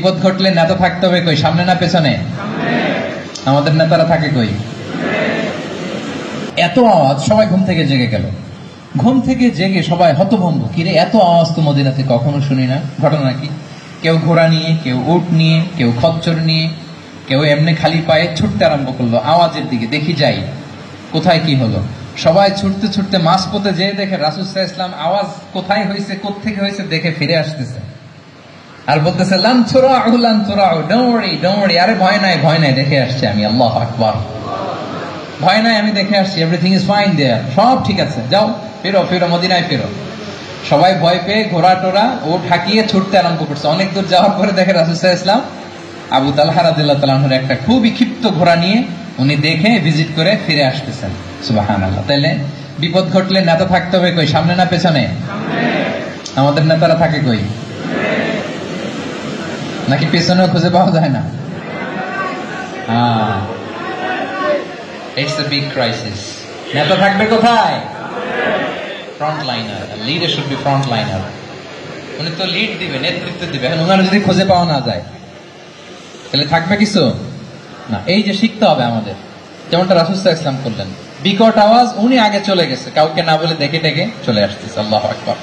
বিপদ ঘটলে নেতা থাকতে হবে কই, সামনে না পেছনে? আমাদের নেতারা থাকে কই? এত আওয়াজ, সবাই ঘুম থেকে জেগে গেল। ঘুম থেকে জেগে সবাই হতভম্ব, কিরে এত আওয়াজ তো মদিনাতে কখনো শুনি না, ঘটনা কি? কেউ ঘোড়া নিয়ে, কেউ উট নিয়ে, কেউ খচ্চর নিয়ে, কেউ এমনি খালি পায়ে ছুটতে আরম্ভ করলো আওয়াজের দিকে, দেখি যাই কোথায় কি হলো। সবাই ছুটতে ছুটতে মাঝপথে যেয়ে দেখে রাসূল সাল্লাল্লাহু আলাইহি ওয়াসাল্লাম আওয়াজ কোথায় হয়েছে, কোত্থেকে হয়েছে দেখে ফিরে আসতেছে আর বলতেছে, লান তুরাউ লান তুরাউ, ডোন্ট ওয়ারি ডোন্ট ওয়ারি, আরে ভয় নাই ভয় নাই, দেখে আসছি আমি, আল্লাহু আকবার, ভয় নাই আমি দেখে আসছি, এভরিথিং ইজ ফাইন দেয়ার, সব ঠিক আছে, যাও ফেরো ফেরো মদিনায় ফেরো। সবাই ভয় পেয়ে ঘোড়া টোড়া ও ঠাকিয়ে ছুটতে আরম্ভ করছে। অনেক দূর যাওয়ার পরে দেখে রাসূল সাল্লাল্লাহু আলাইহি ওয়াসাল্লাম আবু তালহা রাদিয়াল্লাহু তাআলা আনহুর একটা খুবই ক্ষিপ্ত ঘোড়া নিয়ে উনি দেখে ভিজিট করে ফিরে আসতেছেন। সুবহানাল্লাহ। তাইলে বিপদ ঘটলে নেতা থাকতে হবে কই, সামনে না পেছনে? আমাদের নেতারা থাকে কই? নাকি পেছনেও খুঁজে পাওয়া যায় না? It's a big crisis. নেতা থাকবে কোথায়? Frontliner. Leader should be frontliner. উনি তো লিড দিবে, নেতৃত্ব দিবে। এখন ওনার যদি খুঁজে পাওয়া না যায় তাহলে থাকবে কিছু না। এই যে শিখতে হবে আমাদের, যেমনটা রাসূল সাল্লাল্লাহু আলাইহি ওয়াসাল্লাম করলেন, বিকট আওয়াজ, উনি আগে চলে গেছে, কাউকে না বলে দেখে দেখে চলে আসতেছে। আল্লাহু আকবার।